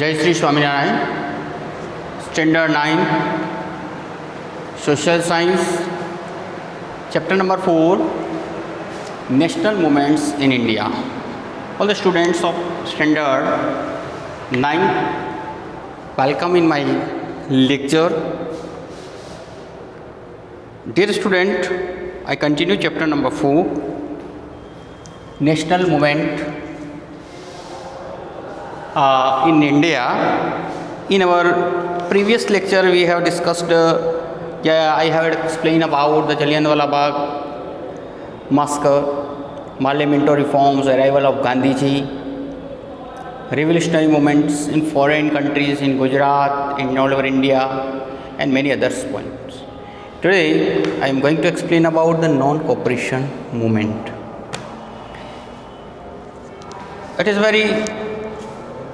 जय Shri Swaminarayan. Standard 9 social science, chapter number 4 national movements in India. All the students of standard 9 welcome in my lecture. Dear student, I continue chapter number 4 national movement in India. In our previous lecture we have discussed I have explained about the Jallianwala Bagh massacre, parliamentary reforms, arrival of Gandhiji, revolutionary movements in foreign countries, in Gujarat, in all over India, and many other points. Today I am going to explain about the non-cooperation movement. It is very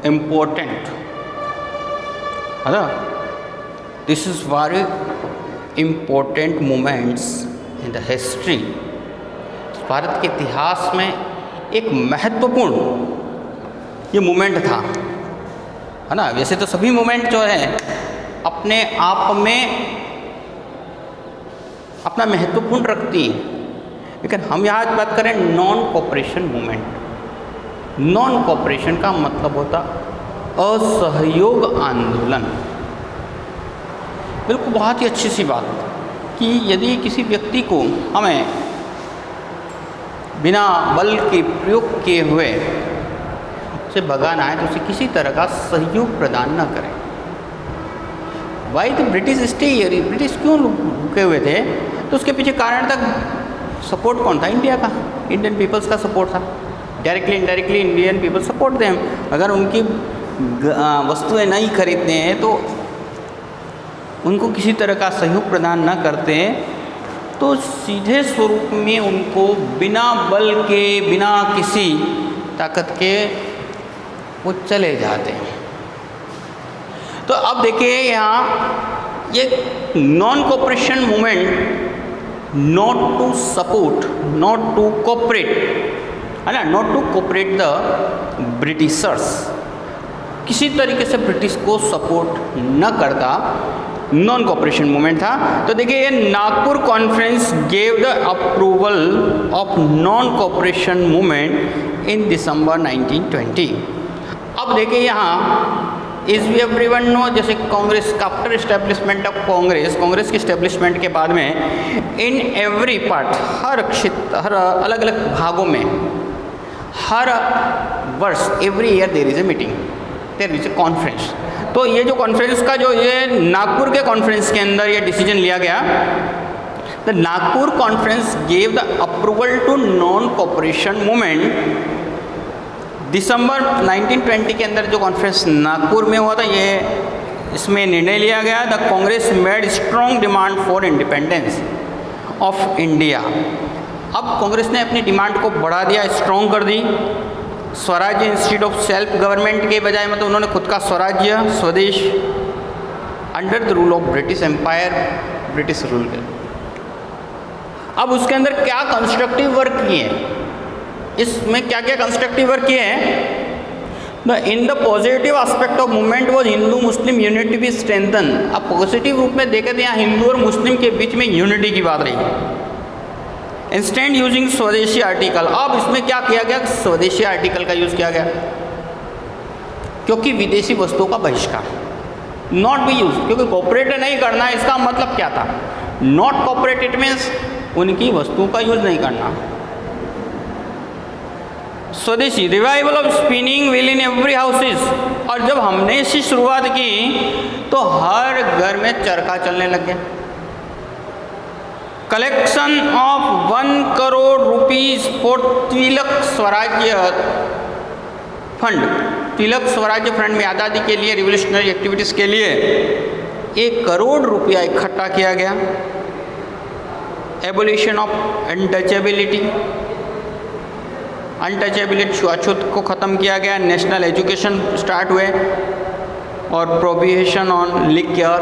important. This is very important moments in the history. Bharat के इतिहास में एक महत्वपूर्ण ये movement था, है ना। वैसे तो सभी मूवमेंट जो है अपने आप में अपना महत्वपूर्ण रखती है, लेकिन हम यहाँ बात करें non cooperation movement. Non cooperation का मतलब होता असहयोग आंदोलन। बिल्कुल बहुत ही अच्छी सी बात कि यदि किसी व्यक्ति को हमें बिना बल के प्रयोग किए हुए उसे भगाना है तो उसे किसी तरह का सहयोग प्रदान न करें। Why the British stay here? British क्यों रुके हुए थे? तो उसके पीछे कारण तक सपोर्ट कौन था? इंडिया का, इंडियन पीपल्स का सपोर्ट था। Directly indirectly Indian people support दें। अगर उनकी वस्तुएं नहीं खरीदते हैं तो उनको किसी तरह का सहयोग प्रदान न करते हैं तो सीधे स्वरूप में उनको बिना बल के, बिना किसी ताकत के वो चले जाते हैं। तो अब देखिए यहाँ ये non cooperation movement, not to support, not to cooperate, है ना, not to cooperate the Britishers, किसी तरीके से ब्रिटिश को सपोर्ट न करता नॉन कोऑपरेशन मूवमेंट था। तो देखिए ये Nagpur conference gave the approval of non cooperation movement in December 1920। अब देखिए यहाँ इज वी एवरीवन नो, जैसे कांग्रेस का आफ्टर इस्टेब्लिशमेंट ऑफ कांग्रेस के इस्टेब्लिशमेंट के बाद में इन एवरी पार्ट, हर क्षेत्र, हर अलग अलग भागों में हर वर्ष every year there is a meeting, there is a conference. तो ये जो कॉन्फ्रेंस का जो ये नागपुर के कॉन्फ्रेंस के अंदर ये डिसीजन लिया गया, the Nagpur conference gave the approval to non cooperation movement. दिसंबर 1920 के अंदर जो कॉन्फ्रेंस नागपुर में हुआ था, ये इसमें निर्णय लिया गया the Congress made strong demand for independence of India. अब कांग्रेस ने अपनी डिमांड को बढ़ा दिया, स्ट्रॉन्ग कर दी। स्वराज्य इंस्टीट्यूट ऑफ सेल्फ गवर्नमेंट के बजाय मतलब उन्होंने खुद का स्वराज्य, स्वदेश, under the rule of British empire, British rule के। अब उसके अंदर क्या कंस्ट्रक्टिव वर्क किए, इसमें क्या क्या कंस्ट्रक्टिव वर्क किए हैं? In the positive aspect of movement was Hindu Muslim unity be strengthen. अब पॉजिटिव रूप में देखे तो यहाँ हिंदू और मुस्लिम के बीच में यूनिटी की बात रही। इंस्टेंट यूजिंग स्वदेशी आर्टिकल। अब इसमें क्या किया गया? स्वदेशी आर्टिकल का यूज़ किया गया, क्योंकि विदेशी वस्तुओं का बहिष्कार, नॉट बी यूज, क्योंकि कोऑपरेट नहीं करना। इसका मतलब क्या था? नॉट कोऑपरेट इट मीन्स उनकी वस्तुओं का यूज नहीं करना। स्वदेशी, revival of spinning wheel in every houses. और जब हमने इसकी शुरुआत की तो हर घर में चरखा चलने लग गया। Collection of 1 crore rupees for Tilak Swarajya fund. Tilak Swarajya fund में आज़ादी के लिए, रिवोल्यूशनरी एक्टिविटीज़ के लिए 1 करोड़ रुपया इकट्ठा किया गया। एबोलिशन ऑफ अनटचेबिलिटी, छुआछूत को ख़त्म किया गया। नेशनल एजुकेशन स्टार्ट हुए और प्रोहिबिशन ऑन लिक्यर,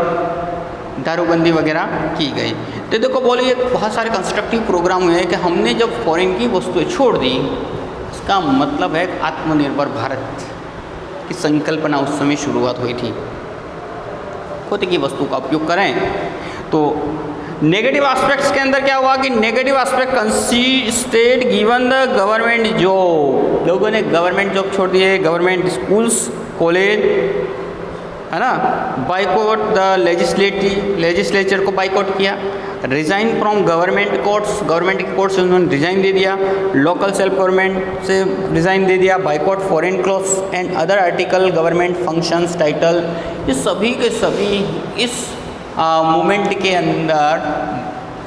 दारूबंदी वगैरह की गई। तो देखो बोलिए बहुत सारे कंस्ट्रक्टिव प्रोग्राम हुए हैं कि हमने जब फॉरेन की वस्तुएं छोड़ दी, इसका मतलब है आत्मनिर्भर भारत, की संकल्पना उस समय शुरुआत हुई थी। खुद की वस्तु का उपयोग करें। तो नेगेटिव एस्पेक्ट्स के अंदर क्या हुआ कि negative aspect consisted given the government job, लोगों ने गवर्नमेंट जॉब छोड़ दिए, गवर्नमेंट स्कूल्स कॉलेज, है ना, बाइकआउट द लेजिस्लेचर को बाइकआउट किया, resign from government courts, government के कोर्ट से उन्होंने रिजाइन दे दिया, लोकल सेल्फ गवर्नमेंट से रिजाइन दे दिया, boycott foreign clothes and other article government functions title, ये सभी के सभी इस मूवमेंट के अंदर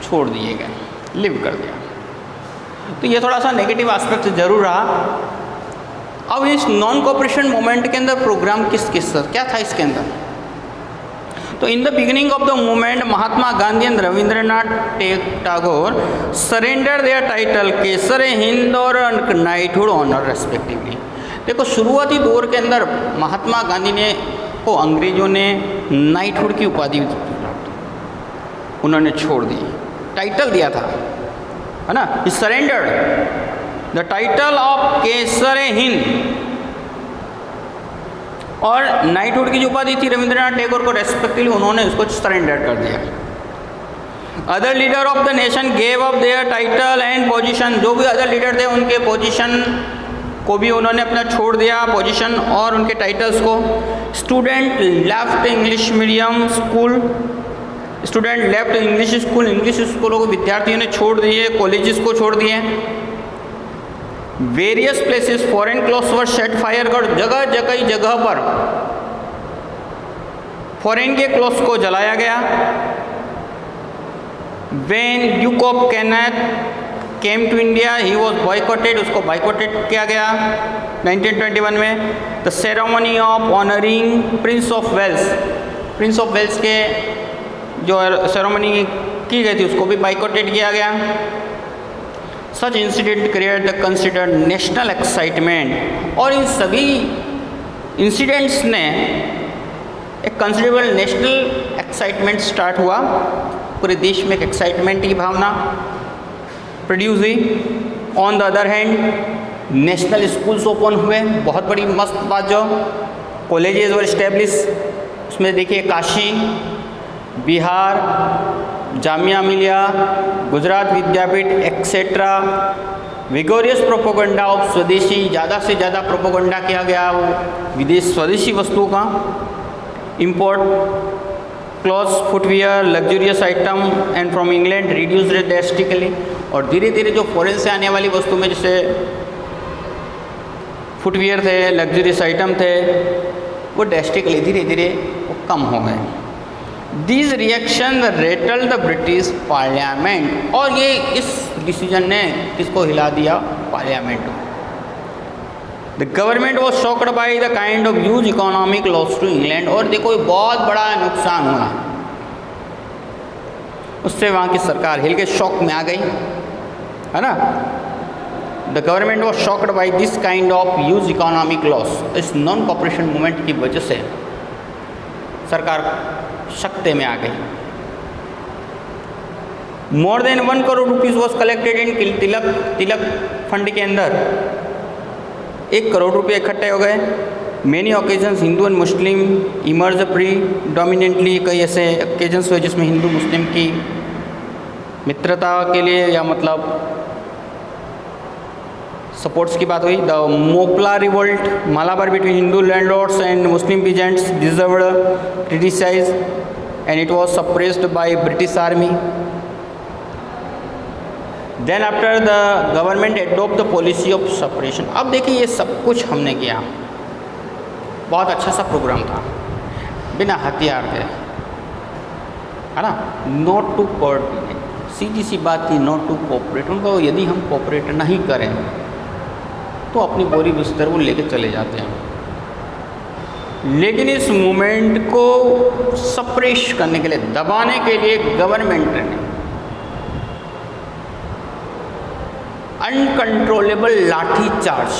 छोड़ दिए गए, लिव कर दिया। तो ये थोड़ा सा नेगेटिव एस्पेक्ट जरूर रहा। अब इस नॉन कोऑपरेशन मूवमेंट के अंदर प्रोग्राम क्या था इसके अंदर? तो in the beginning of the movement Mahatma Gandhi and Rabindranath Tagore surrender their title Kaiser Hind और नाइटहुड ऑनर रेस्पेक्टिवली। देखो शुरुआती दौर के अंदर महात्मा गांधी ने को अंग्रेजों ने नाइटहुड की उपाधि उन्होंने छोड़ दी, टाइटल दिया था, है ना, he surrendered the title of Kaiser Hind, और नाइटहुड की जो उपाधि थी रविंद्रनाथ टैगोर को रेस्पेक्टिवली उन्होंने उसको सरेंडर कर दिया। Other leader of the nation gave up their title and position, जो भी अदर लीडर थे उनके पोजीशन को भी उन्होंने अपना छोड़ दिया, पोजीशन और उनके टाइटल्स को। Student left English medium school, student left English school, English स्कूलों को विद्यार्थियों ने छोड़ दिए, कॉलेजेस को छोड़ दिए। Various places foreign clothes were set fire कर, जगह पर फॉरेन के क्लॉथ्स को जलाया गया। When duke of Kenneth came to India he was boycotted, उसको बॉयकॉटेड किया गया 1921 में। The ceremony of honouring prince of Wales के जो सेरेमनी की गई थी उसको भी बॉयकॉटेड किया गया। Such incident create the considered national excitement, और इन सभी इंसिडेंट्स ने एक कंसिडरेबल नेशनल एक्साइटमेंट स्टार्ट हुआ, पूरे देश में एक एक्साइटमेंट की भावना प्रोड्यूस हुई। On the other hand national schools open हुए, बहुत बड़ी मस्त बात, जो कॉलेजेस वर इस्टेब्लिश, उसमें देखिए Kashi, Bihar, Jamia Millia, Gujarat Vidyapith etcetera. विगोरियस propaganda of स्वदेशी, ज़्यादा से ज़्यादा प्रोपोगंडा किया गया वो विदेश स्वदेशी वस्तुओं का। Import clothes, footwear, luxurious item and from England reduced drastically, और धीरे धीरे जो फॉरेन से आने वाली वस्तु में जैसे फुटवियर थे, लग्जरियस आइटम थे, वो ड्रेस्टिकली धीरे धीरे वो कम हो गए। This reaction Ratle the British parliament, और ये इस डिसीजन ने किसको हिला दिया? पार्लियामेंट को। The government was shocked by the kind of huge economic loss to England, और देखो बहुत बड़ा नुकसान हुआ, उससे वहाँ की सरकार हिल के शॉक में आ गई, है ना। The government was shocked by this kind of huge economic loss, इस नॉन कॉपरेशन मूवमेंट की वजह से सरकार शक्ति में आ गई। More than 1 crore rupees was collected in Tilak fund के अंदर 1 करोड़ रुपये इकट्ठे हो गए। Many occasions Hindu and Muslim emerge predominantly, कई ऐसे ओकेजन्स हुए जिसमें हिंदू मुस्लिम की मित्रता के लिए या मतलब सपोर्ट्स की बात हुई। The Moplah revolt Malabar between Hindu landlords and Muslim peasants deserved criticise and it was suppressed by British army. Then after the government adopt the policy of suppression. अब देखिए ये सब कुछ हमने किया, बहुत अच्छा सा प्रोग्राम था, बिना हथियार थे, है ना, नॉट टू कोऑर्डिनेट, सीधी सी बात थी, नॉट टू कोऑपरेट। उनको यदि हम कोऑपरेट नहीं करें तो अपनी बोरी बिस्तर वो लेके चले जाते हैं। लेकिन इस मूवमेंट को सप्रेश करने के लिए, दबाने के लिए गवर्नमेंट ने अनकंट्रोलेबल लाठी चार्ज,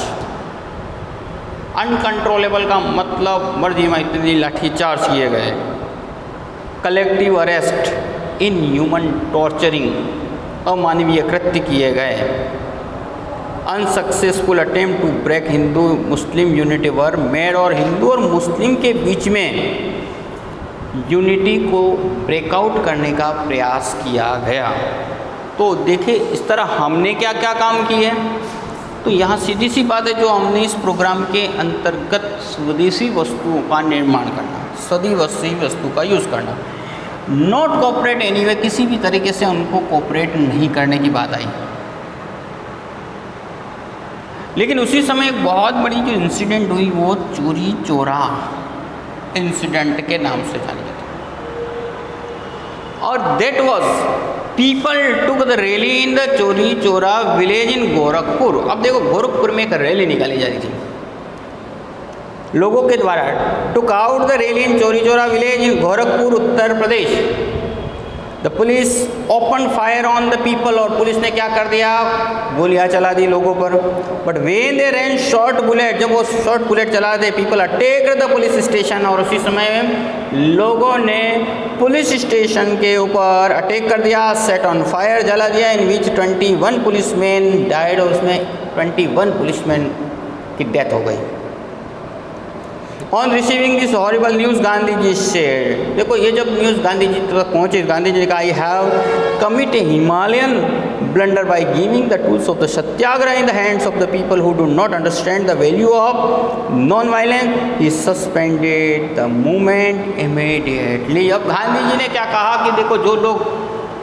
अनकंट्रोलेबल का मतलब मर्जी में इतनी लाठी चार्ज किए गए, collective arrest, in human torturing, अमानवीय कृत्य किए गए, unsuccessful attempt to break Hindu Muslim unity were made, और हिंदू और मुस्लिम के बीच में यूनिटी को ब्रेकआउट करने का प्रयास किया गया। तो देखिए इस तरह हमने क्या क्या काम किए। तो यहाँ सीधी सी बात है, जो हमने इस प्रोग्राम के अंतर्गत स्वदेशी वस्तुओं का निर्माण करना, स्वदेशी वस्तु का यूज़ करना, नॉट कोऑपरेट एनीवे, किसी भी तरीके से उनको कोऑपरेट नहीं करने की बात आई। लेकिन उसी समय एक बहुत बड़ी जो इंसिडेंट हुई वो चोरी चोरा इंसिडेंट के नाम से जानी जाती है, और that was people took the rally in the चोरी चोरा विलेज इन गोरखपुर। अब देखो गोरखपुर में एक रैली निकाली जा रही थी लोगों के द्वारा, took out the rally in Chauri Chaura village in Gorakhpur Uttar Pradesh. The police open fire on the people, और पुलिस ने क्या कर दिया, गोलियां चला दी लोगों पर। But when they rain short bullet, जब वो शॉर्ट बुलेट चला दे, people attack the police station, और उसी समय लोगों ने पुलिस स्टेशन के ऊपर अटैक कर दिया, सेट ऑन फायर, जला दिया, इन विच 21 पुलिसमैन डाइड, और उसमें 21 पुलिसमैन की डेथ हो गई। On receiving this horrible news Gandhi ji share, देखो ये जब न्यूज़ गांधी जी तक पहुँची, गांधी जी ने कहा I have commit A Himalayan blunder by giving the tools of the Satyagraha in the hands of the people who do not understand the value of non violence, he suspended the movement immediately. अब गांधी जी ने क्या कहा कि देखो जो लोग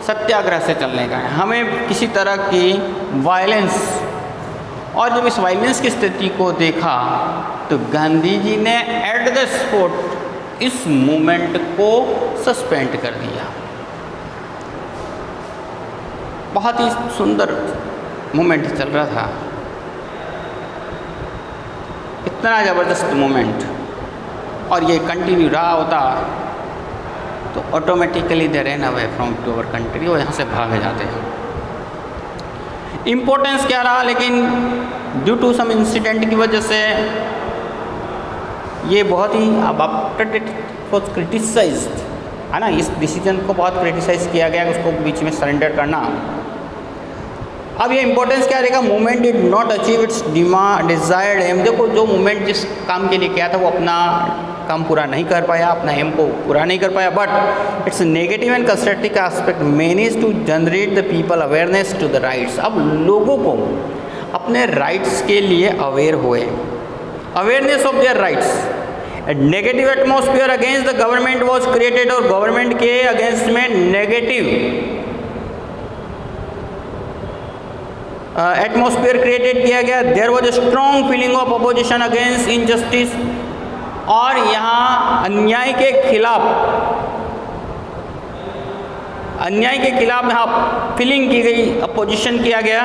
सत्याग्रह से चलने का है, हमें किसी तरह की वायलेंस, और जब इस वायलेंस की स्थिति को देखा तो गांधी जी ने एट द स्पॉट इस मूवमेंट को सस्पेंड कर दिया। बहुत ही सुंदर मूवमेंट चल रहा था, इतना ज़बरदस्त मूवमेंट, और ये कंटिन्यू रहा होता तो automatically they run away from to our country, वो यहाँ से भाग जाते हैं। इम्पोर्टेंस क्या रहा, लेकिन ड्यू टू सम इंसिडेंट की वजह से ये बहुत ही अब आफ्टर इट वॉज क्रिटिसाइज्ड, है ना, इस डिसीजन को बहुत क्रिटिसाइज किया गया, उसको बीच में सरेंडर करना। अब ये इंपॉर्टेंस क्या रहेगा, movement did not achieve its desired aim. देखो जो मूवमेंट जिस काम के लिए किया था वो अपना काम पूरा नहीं कर पाया, अपना एम को पूरा नहीं कर पाया, but its negative and constructive aspect manage to generate the people awareness to the rights. अब लोगों को अपने राइट्स के लिए अवेयर हुए, awareness of their rights. Negative atmosphere against the government was created, और गवर्नमेंट के अगेंस्ट में नेगेटिव एटमॉस्फेयर क्रिएटेड किया गया। There was a strong feeling of opposition against injustice, और यहाँ अन्याय के खिलाफ यहाँ फीलिंग की गई, अपोजिशन किया गया।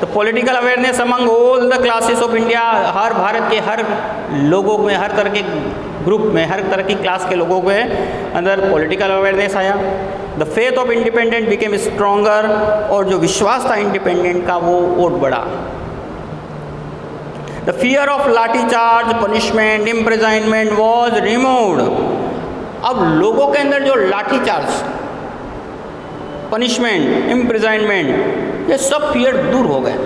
तो political awareness among all the classes of India, हर भारत के हर लोगों में, हर तरह के ग्रुप में, हर तरह की क्लास के लोगों के अंदर पॉलिटिकल अवेयरनेस आया। The faith of independent became stronger, और जो विश्वास था इंडिपेंडेंट का वो और बढ़ा। द फियर ऑफ लाठी charge, punishment, imprisonment was removed. अब लोगों के अंदर जो लाठी चार्ज, पनिशमेंट, इम्प्रिजनमेंट, ये सब फियर दूर हो गए।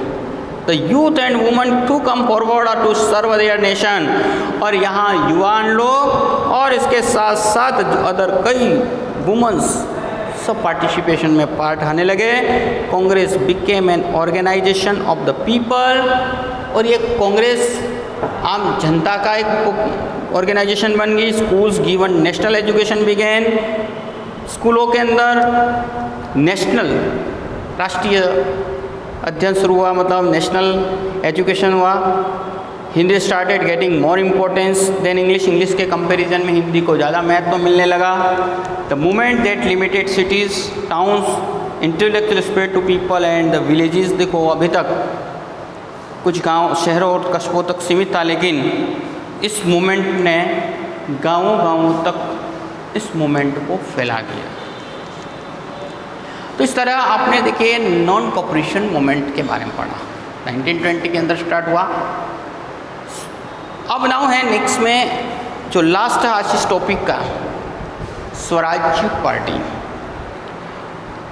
The youth and women to come forward to serve their nation, और यहाँ युवान लोग और इसके साथ साथ अदर कई वुमेन्स सब पार्टिसिपेशन में पार्ट आने लगे। Congress became an organisation of the people, और ये कांग्रेस आम जनता का एक ऑर्गेनाइजेशन बन गई। Schools given national education began, स्कूलों के अंदर नेशनल, राष्ट्रीय अध्ययन शुरू हुआ, मतलब नेशनल एजुकेशन हुआ। Hindi started getting more importance than English, English के कंपैरिजन में हिंदी को ज़्यादा महत्व मिलने लगा। The movement that limited cities, towns, intellectual spread to people and the villages. देखो अभी तक कुछ गांव, शहरों और कस्बों तक सीमित था, लेकिन इस मूवमेंट ने गांवों तक इस मूवमेंट को फैला दिया। तो इस तरह आपने देखिए नॉन कॉपरेशन मूवमेंट के बारे में पढ़ा, 1920 के अंदर स्टार्ट हुआ। अब नाउ है नेक्स्ट में जो लास्ट है आज इस टॉपिक का, Swarajya party.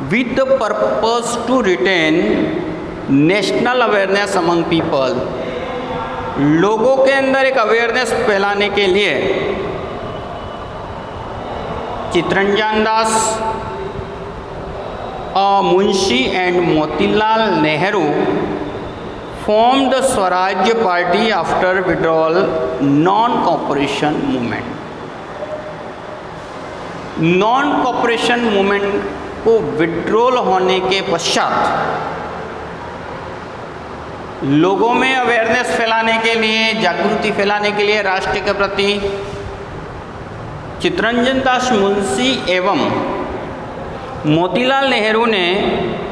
With the purpose to retain national awareness among people, लोगों के अंदर एक अवेयरनेस फैलाने के लिए Chittaranjan Das, Munshi and Motilal Nehru formed the Swaraj Party after withdrawal non-cooperation movement. non-cooperation movement को विड्रॉल होने के पश्चात लोगों में अवेयरनेस फैलाने के लिए, जागृति फैलाने के लिए राष्ट्र के प्रति चित्तरंजन दास मुंशी एवं मोतीलाल नेहरू ने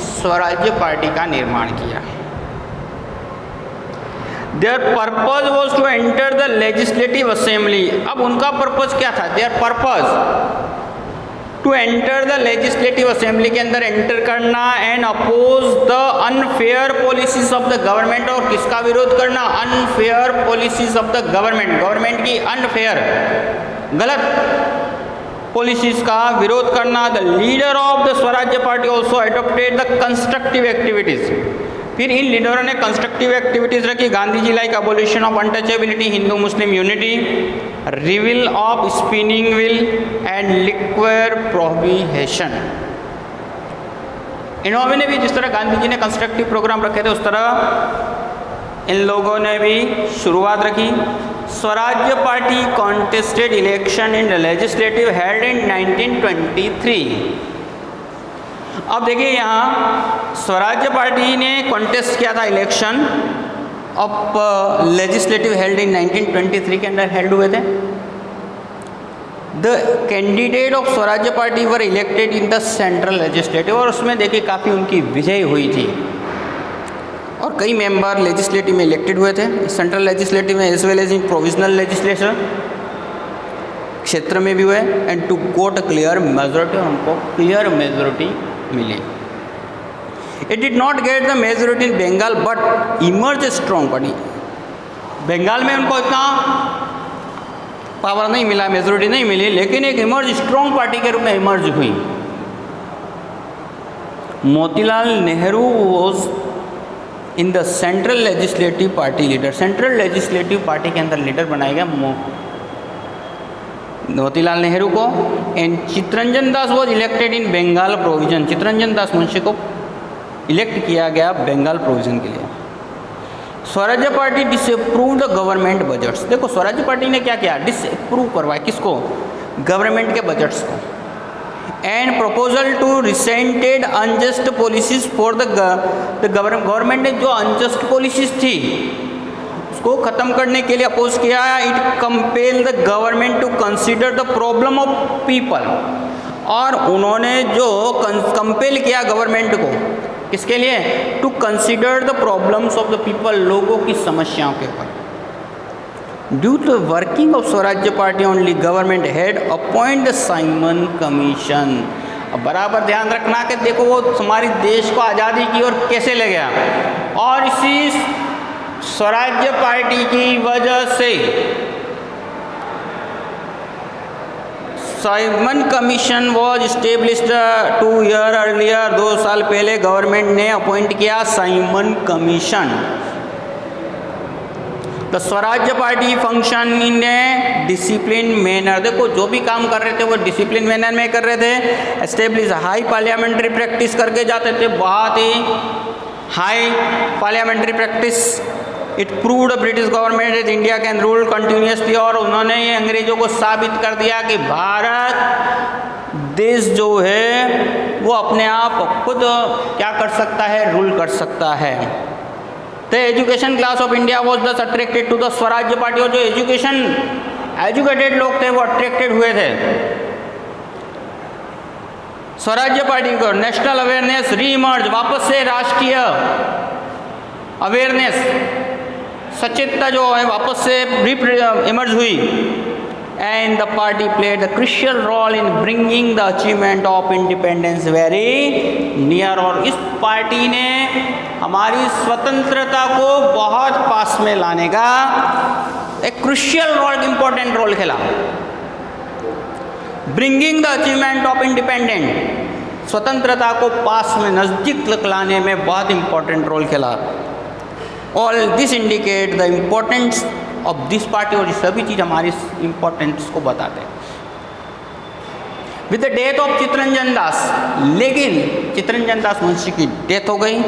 स्वराज्य पार्टी का निर्माण किया। Their purpose was to enter the legislative assembly. अब उनका पर्पज क्या था? Their purpose to enter the legislative assembly के अंदर एंटर करना and oppose the unfair policies of the government, और किसका विरोध करना? unfair policies of the government, government की unfair, गलत पॉलिसीज का विरोध करना। The leader of the Swarajya party also adopted the constructive activities, फिर इन लीडरों ने कंस्ट्रक्टिव एक्टिविटीज रखी। Gandhi ji like abolition of untouchability, Hindu Muslim unity, revival of spinning wheel and liquor prohibition. इन्होंने भी जिस तरह गांधी जी ने कंस्ट्रक्टिव प्रोग्राम रखे थे, उस तरह इन लोगों ने भी शुरुआत रखी। स्वराज्य party contested election in legislative held in 1923। अब देखिए यहाँ स्वराज्य पार्टी ने कॉन्टेस्ट किया था इलेक्शन अब लेजिस्लेटिव हेल्ड इन 1923 के अंदर हेल्ड हुए थे। The candidate of Swarajya party were elected in the central legislative, और उसमें देखिए काफ़ी उनकी विजय हुई थी और कई मेंबर लेजिस्लेटिव में इलेक्टेड हुए थे, सेंट्रल लेजिस्लेटिव में as well as in provincial legislature क्षेत्र में भी हुए। And to got a clear majority, उनको क्लियर मेजोरिटी मिली। It did not get the majority in Bengal but emerge strong party, Bengal में उनको इतना पावर नहीं मिला, मेजोरिटी नहीं मिली, लेकिन एक इमर्ज स्ट्रॉन्ग पार्टी के रूप में इमर्ज हुई। Motilal Nehru was in the central legislative party leader, central legislative party के अंदर लीडर बनाया गया मोतीलाल नेहरू को। And Chittaranjan Das was elected in Bengal provision, Chittaranjan Das Munshi को इलेक्ट किया गया बंगाल प्रोविजन के लिए। Swarajya party disapprove the government budgets, देखो स्वराज्य पार्टी ने क्या किया? डिसअप्रूव करवाया, किसको? गवर्नमेंट के बजट्स को। And proposal to resented unjust policies for the government ने जो अनजस्ट पॉलिसीज थी उसको ख़त्म करने के लिए अपोज किया। It compel the government to consider the problem of people, और उन्होंने जो कंपेल किया गवर्नमेंट को, किसके लिए? To consider the problems of the people, लोगों की समस्याओं के ऊपर। Due to working of Swarajya Party only government had appoint the Simon commission. अब बराबर ध्यान रखना कि देखो वो हमारी देश को आज़ादी की ओर कैसे ले गया, और इसी स्वराज्य पार्टी की वजह से Simon commission was established 2 year earlier, 2 साल पहले गवर्नमेंट ने अपॉइंट किया Simon commission. The Swarajya party function in A discipline manner, देखो जो भी काम कर रहे थे वो डिसिप्लिन मैनर में कर रहे थे। एस्टेब्लिश हाई पार्लियामेंट्री प्रैक्टिस करके जाते थे, बहुत ही high parliamentary practice. It proved British government is India can rule continuously, और उन्होंने ये अंग्रेजों को साबित कर दिया कि भारत देश जो है वो अपने आप खुद क्या कर सकता है? रूल कर सकता है। The education class of India was दस attracted to the Swarajya party, और जो एजुकेटेड लोग थे वो अट्रैक्टेड हुए थे स्वराज्य पार्टी को। नेशनल अवेयरनेस रीइमर्ज, वापस से राष्ट्रीय अवेयरनेस, सचेतता जो है वापस से इमर्ज हुई। And the party played the crucial role in bringing the achievement of independence very near, और इस पार्टी ने हमारी स्वतंत्रता को बहुत पास में लाने का एक क्रिशियल रोल, इंपॉर्टेंट रोल खेला। Bringing the achievement of independent स्वतंत्रता को पास में नज़दीक लाने में बहुत इम्पोर्टेंट रोल खेला। All this indicate the importance of this party, और ये सभी चीज़ हमारी इम्पोर्टेंस को बताते हैं। With the death of Chittaranjan Das, लेकिन चित्तरंजन दास मुंशी की डेथ हो गई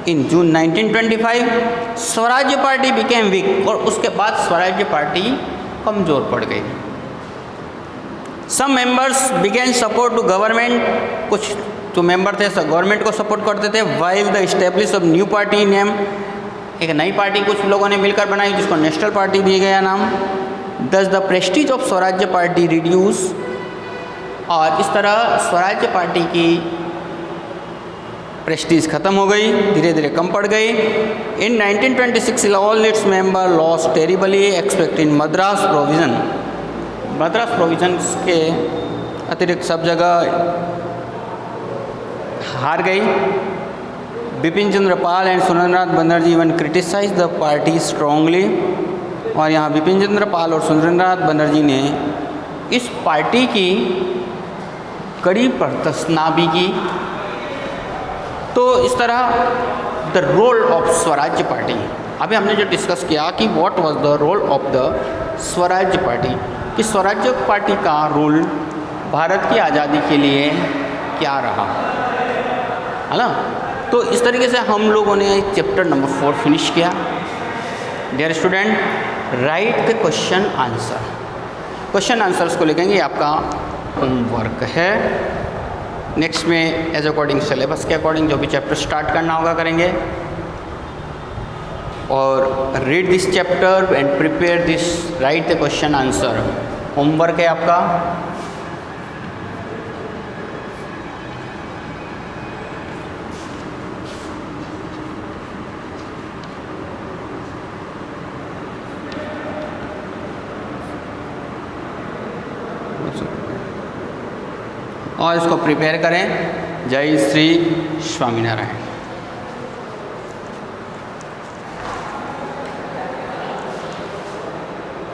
इन जून 1925। स्वराज्य पार्टी बिकेम वीक, और उसके बाद स्वराज्य पार्टी कमज़ोर पड़ गई। Some members began support to government, कुछ जो मेंबर थे गवर्नमेंट को सपोर्ट करते थे। While the establish of new party name, एक नई पार्टी कुछ लोगों ने मिलकर बनाई जिसको नेशनल पार्टी दिया गया नाम। दस the Prestige of Swarajya party reduce, और इस तरह स्वराज्य पार्टी की प्रेस्टीज खत्म हो गई, धीरे धीरे कम पड़ गई। In 1926 all its member loss terribly expect in Madras provision, Madras provisions के अतिरिक्त सब जगह हार गई। Bipin Chandra Pal and Surendranath Banerjee even criticise the party strongly, और यहाँ बिपिन चंद्र पाल और सुरेंद्रनाथ बनर्जी ने इस पार्टी की कड़ी प्रशंसा भी की। तो इस तरह the role of Swarajya Party, अभी हमने जो डिस्कस किया कि what was the role of the Swarajya Party, कि स्वराज्य पार्टी का रोल भारत की आज़ादी के लिए क्या रहा, है ना। तो इस तरीके से हम लोगों ने चैप्टर नंबर 4 फिनिश किया। Dear student, write the question answer, question answers को लिखेंगे, आपका होमवर्क है। नेक्स्ट में एज अकॉर्डिंग सिलेबस के अकॉर्डिंग जो भी चैप्टर स्टार्ट करना होगा करेंगे, और read this chapter and prepare this, write the question answer, homework है आपका। और इसको प्रिपेयर करें। जय श्री स्वामीनारायण।